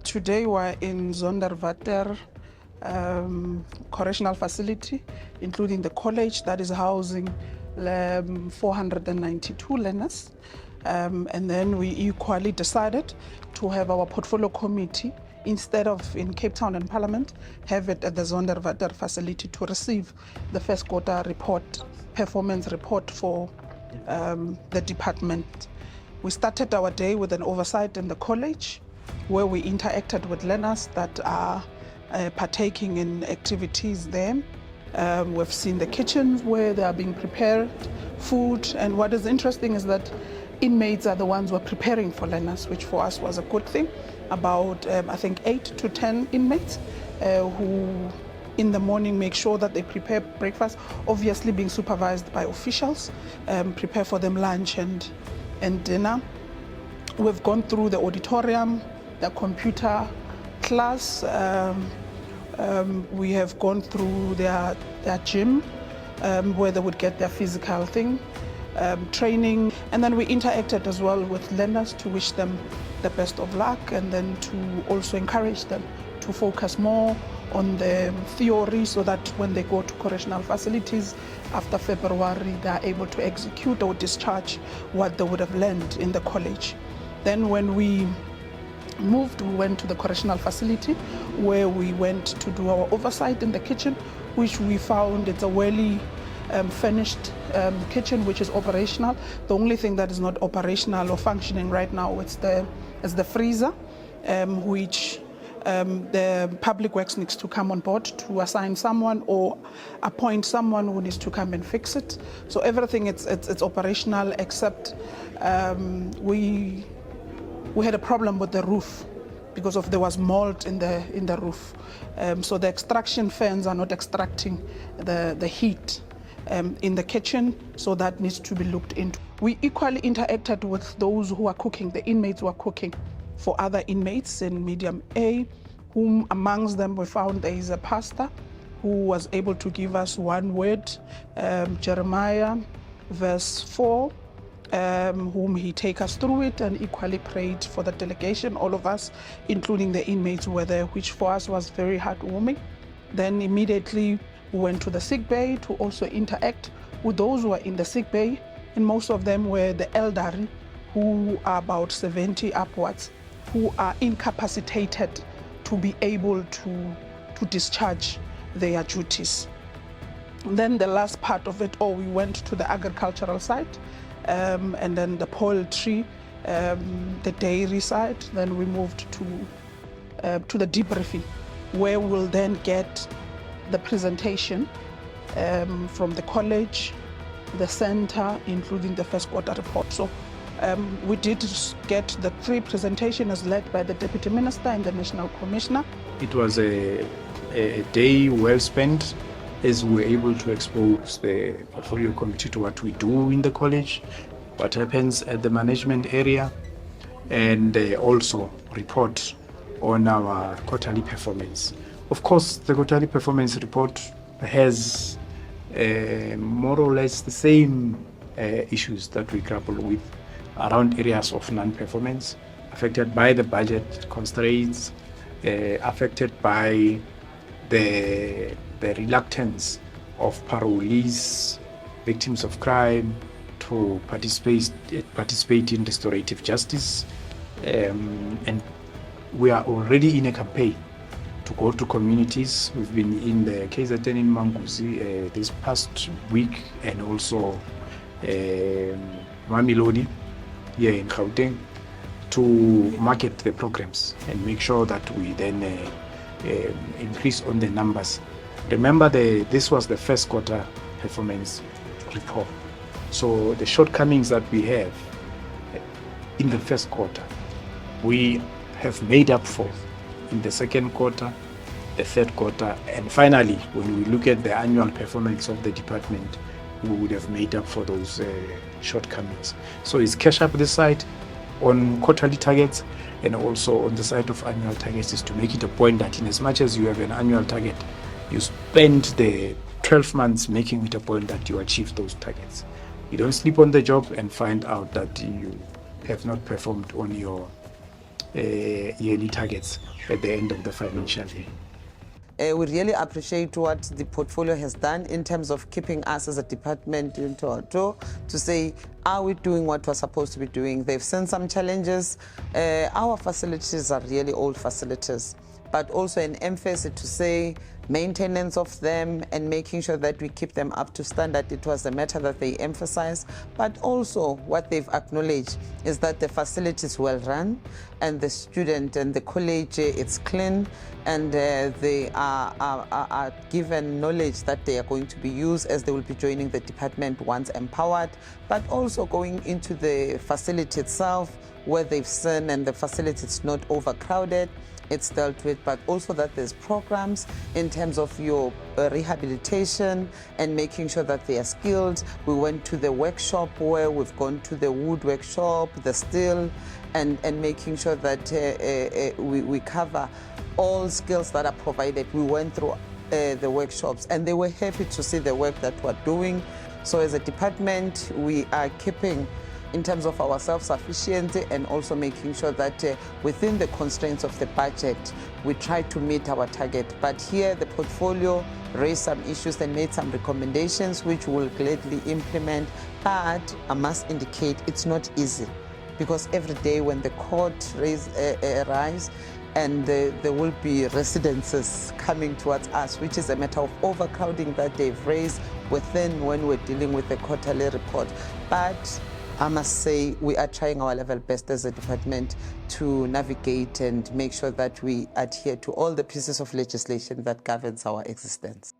Today we're in Zonderwater Correctional Facility, including the college that is housing 492 learners. And then we equally decided to have our portfolio committee, instead of in Cape Town and Parliament, have it at the Zonderwater facility to receive the first quarter report, performance report for the department. We started our day with an oversight in the college, where we interacted with learners that are partaking in activities there. We've seen the kitchens where they are being prepared food, and what is interesting is that inmates are the ones who are preparing for learners, which for us was a good thing. About I think 8 to 10 inmates who in the morning make sure that they prepare breakfast, obviously being supervised by officials, prepare for them lunch and dinner. We've gone through the auditorium, the computer class. We have gone through their gym, where they would get their physical thing, training. And then we interacted as well with learners to wish them the best of luck, and then to also encourage them to focus more on the theory, so that when they go to correctional facilities after February, they are able to execute or discharge what they would have learned in the college. Then when we moved, we went to the correctional facility, where we went to do our oversight in the kitchen, which we found it's a really finished kitchen, which is operational. The only thing that is not operational or functioning right now is the freezer, which the public works needs to come on board to assign someone or appoint someone who needs to come and fix it. So everything it's operational, except we had a problem with the roof because there was mold in the roof. So the extraction fans are not extracting the heat in the kitchen, so that needs to be looked into. We equally interacted with those who are cooking, the inmates who are cooking for other inmates in medium A, whom amongst them we found there is a pastor who was able to give us one word, Jeremiah verse 4, whom he take us through it, and equally prayed for the delegation, all of us, including the inmates who were there, which for us was very heartwarming. Then immediately we went to the sick bay to also interact with those who are in the sick bay, and most of them were the elderly, who are about 70 upwards, who are incapacitated to be able to discharge their duties. And then the last part of it all, we went to the agricultural site, and then the poultry, the dairy side. Then we moved to the debriefing, where we'll then get the presentation from the college, the center, including the first quarter report. So we did get the 3 presentations led by the Deputy Minister and the National Commissioner. It was a day well spent, as we were able to expose the portfolio committee to what we do in the college, what happens at the management area, and also report on our quarterly performance. Of course, the quarterly performance report has more or less the same issues that we grapple with around areas of non-performance, affected by the budget constraints, affected by the reluctance of parolees, victims of crime, to participate in restorative justice. And we are already in a campaign to go to communities. We've been in the KZN in Manguzi this past week, and also Mamelodi here in Gauteng, to market the programs and make sure that we then increase on the numbers. Remember, this was the first quarter performance report. So the shortcomings that we have in the first quarter, we have made up for in the second quarter, the third quarter, and finally, when we look at the annual performance of the department, we would have made up for those shortcomings. So it's cash up this side on quarterly targets, and also on the side of annual targets is to make it a point that in as much as you have an annual target, you spend the 12 months making it a point that you achieve those targets. You don't sleep on the job and find out that you have not performed on your yearly targets at the end of the financial year. We really appreciate what the portfolio has done in terms of keeping us as a department in total to say, are we doing what we're supposed to be doing? They've seen some challenges. Our facilities are really old facilities, but also an emphasis to say maintenance of them and making sure that we keep them up to standard. It was a matter that they emphasized, but also what they've acknowledged is that the facility is well run and the student and the college, it's clean, and they are given knowledge that they are going to be used as they will be joining the department once empowered, but also going into the facility itself where they've seen and the facility is not overcrowded. It's dealt with, but also that there's programs in terms of your rehabilitation and making sure that they are skilled. We went to the workshop where we've gone to the wood workshop, the steel, and making sure that we cover all skills that are provided. We went through the workshops and they were happy to see the work that we're doing. So as a department, we are keeping in terms of our self-sufficiency and also making sure that within the constraints of the budget, we try to meet our target. But here the portfolio raised some issues and made some recommendations which we'll gladly implement. But I must indicate it's not easy, because every day when the court rise and there will be residences coming towards us, which is a matter of overcrowding that they've raised within when we're dealing with the quarterly report. But I must say we are trying our level best as a department to navigate and make sure that we adhere to all the pieces of legislation that governs our existence.